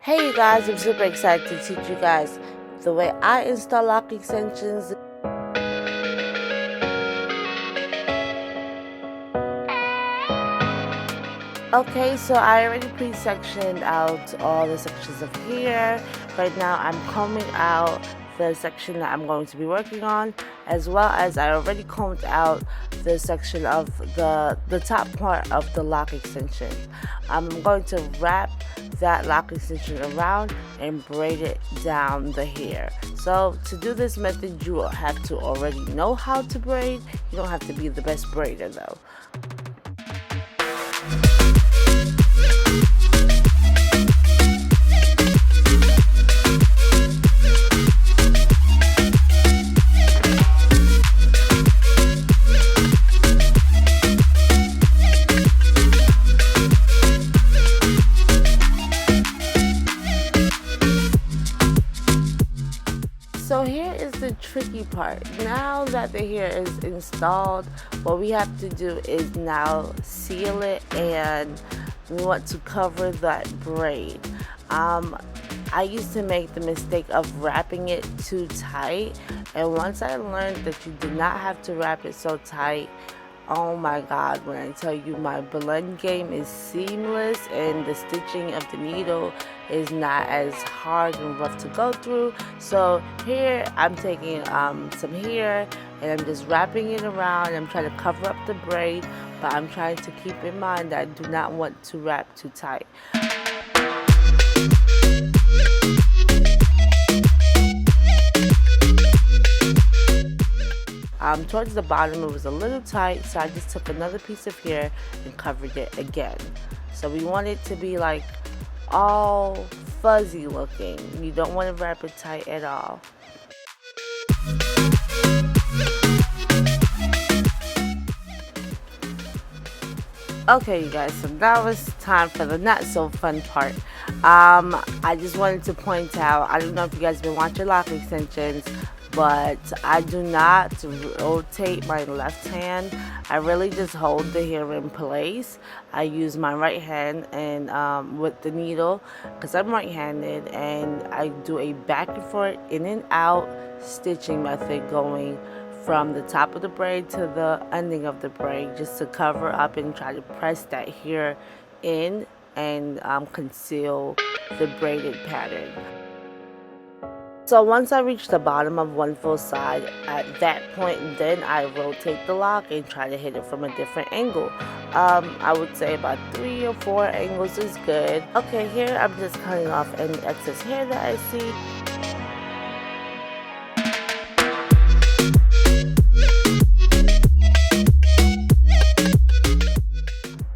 Hey you guys, I'm super excited to teach you guys the way I install lock extensions. Okay, so I already pre-sectioned out all the sections of here. Right now I'm combing out the section that I'm going to be working on, as well as I already combed out the section of the top part of the lock extension. I'm going to wrap that lock extension around and braid it down the hair. So to do this method, you will have to already know how to braid. You don't have to be the best braider though. So here is the tricky part. Now that the hair is installed, what we have to do is now seal it, and we want to cover that braid. I used to make the mistake of wrapping it too tight, and once I learned that you do not have to wrap it so tight, oh my god, when I tell you my blend game is seamless and the stitching of the needle is not as hard and rough to go through. So here I'm taking some hair and I'm just wrapping it around. I'm trying to cover up the braid, but I'm trying to keep in mind that I do not want to wrap too tight. Towards the bottom it was a little tight, so I just took another piece of hair and covered it again. So we want it to be like all fuzzy looking. You don't want to wrap it tight at all. Okay you guys, so now it's time for the not so fun part. I just wanted to point out, I don't know if you guys have been watching lock extensions, but I do not rotate my left hand. I really just hold the hair in place. I use my right hand and with the needle, because I'm right-handed, and I do a back and forth, in and out stitching method, going from the top of the braid to the ending of the braid, just to cover up and try to press that hair in and conceal the braided pattern. So once I reach the bottom of one full side, at that point then I rotate the lock and try to hit it from a different angle. I would say about 3 or 4 angles is good. Okay, here I'm just cutting off any excess hair that I see.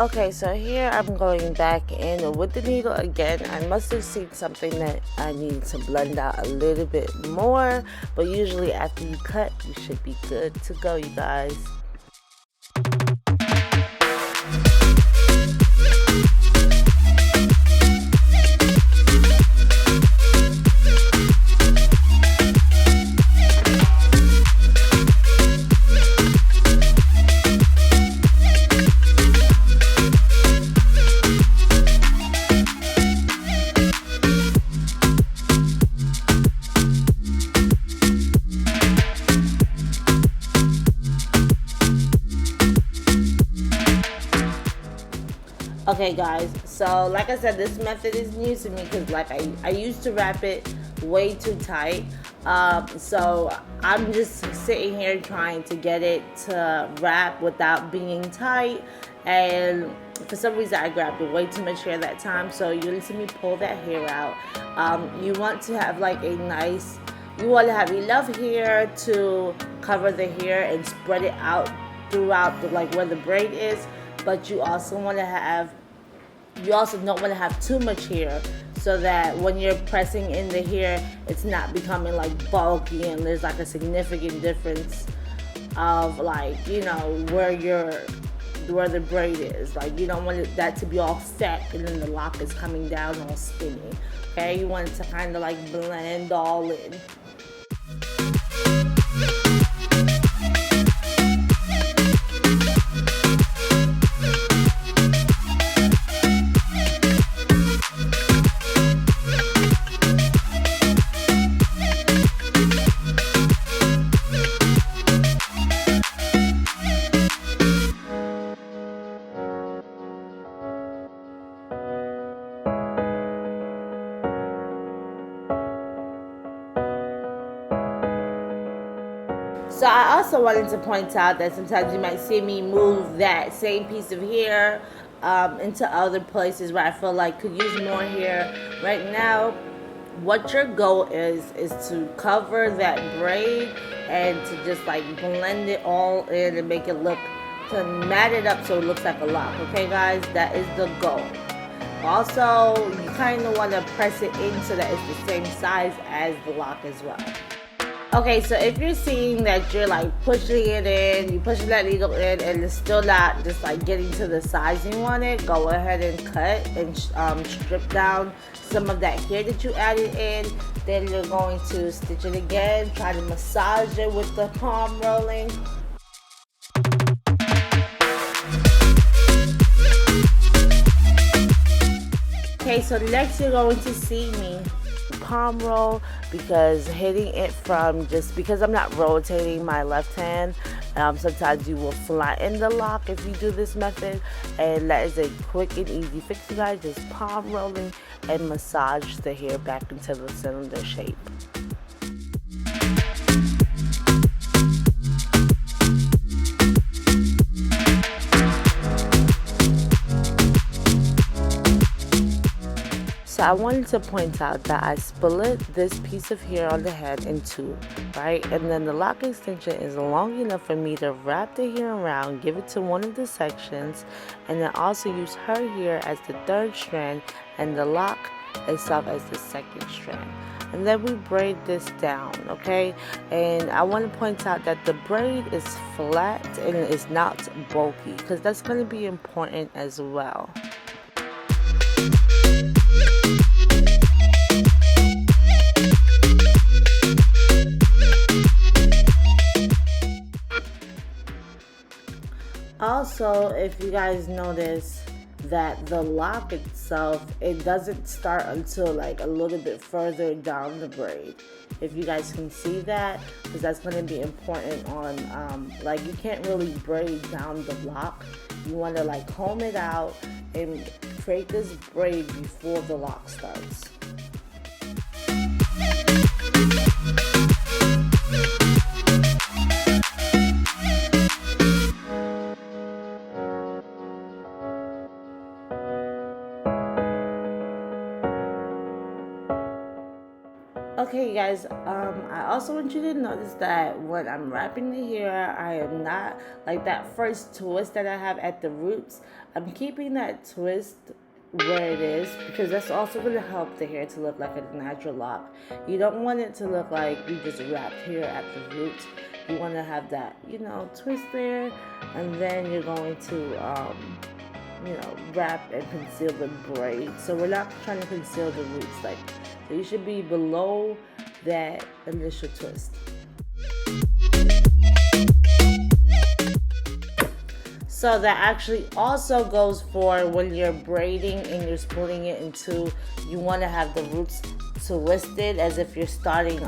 Okay, so here I'm going back in with the needle again. I must have seen something that I need to blend out a little bit more, but usually after you cut, you should be good to go, you guys. Okay guys, so like I said, this method is new to me because like I used to wrap it way too tight. So I'm just sitting here trying to get it to wrap without being tight, and for some reason I grabbed way too much hair that time, so you're gonna see me pull that hair out. You want to have like you want to have enough hair to cover the hair and spread it out throughout like where the braid is, but you also don't want to have too much hair, so that when you're pressing in the hair, it's not becoming like bulky and there's like a significant difference of like, you know, where the braid is. Like you don't want that to be all fat and then the lock is coming down all skinny. Okay, you want it to kind of like blend all in. So I also wanted to point out that sometimes you might see me move that same piece of hair into other places where I feel like could use more hair. Right now, what your goal is to cover that braid and to just like blend it all in and make it look, to mat it up so it looks like a lock. Okay guys, that is the goal. Also, you kind of want to press it in so that it's the same size as the lock as well. Okay, so if you're seeing that you're like pushing it in, you're pushing that needle in and it's still not just like getting to the size you want it, go ahead and cut and strip down some of that hair that you added in. Then you're going to stitch it again, try to massage it with the palm rolling. Okay, so next you're going to see me palm roll, because hitting it from, just because I'm not rotating my left hand, sometimes you will flatten the lock if you do this method, and that is a quick and easy fix, you guys. Just palm rolling and massage the hair back into the cylinder shape. So I wanted to point out that I split this piece of hair on the head in two, right? And then the lock extension is long enough for me to wrap the hair around, give it to one of the sections, and then also use her hair as the third strand and the lock itself as the second strand. And then we braid this down, okay? And I want to point out that the braid is flat and it is not bulky, because that's going to be important as well. Also, if you guys notice that the lock itself, it doesn't start until like a little bit further down the braid. If you guys can see that, because that's going to be important on, like you can't really braid down the lock. You want to like comb it out and create this braid before the lock starts. Okay, you guys, I also want you to notice that when I'm wrapping the hair, I am not, like that first twist that I have at the roots, I'm keeping that twist where it is, because that's also going to help the hair to look like a natural lock. You don't want it to look like you just wrapped hair at the roots. You want to have that, you know, twist there, and then you're going to, you know, wrap and conceal the braid. So we're not trying to conceal the roots, like, so you should be below that initial twist. So that actually also goes for when you're braiding and you're splitting it in two. You want to have the roots twisted as if you're starting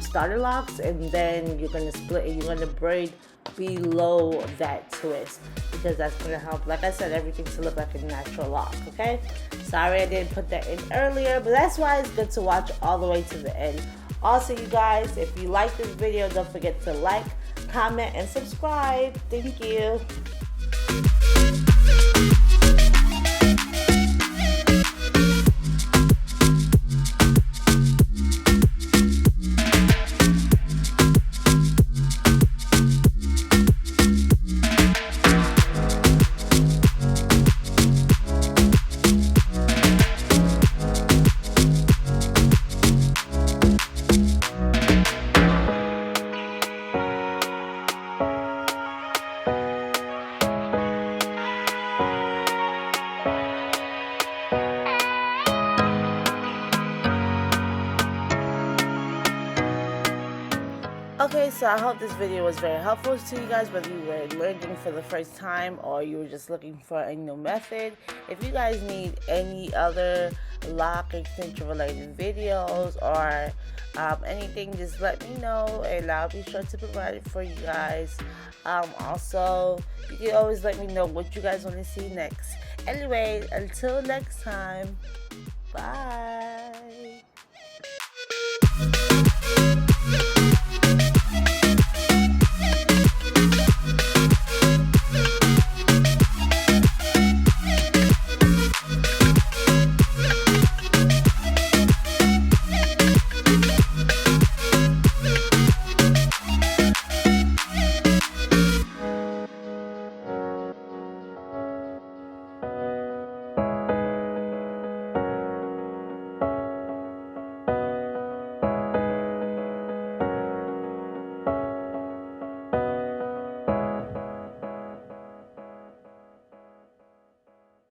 starter locks, and then you're going to split and you're going to braid below that twist, because that's going to help, like I said, everything to look like a natural lock. Okay, sorry I didn't put that in earlier, but that's why it's good to watch all the way to the end. Also, you guys, if you like this video, don't forget to like, comment, and subscribe. Thank you. Okay, so I hope this video was very helpful to you guys, whether you were learning for the first time or you were just looking for a new method. If you guys need any other lock extension related videos or anything, just let me know and I'll be sure to provide it for you guys. Also, you can always let me know what you guys want to see next. Anyway, until next time, bye.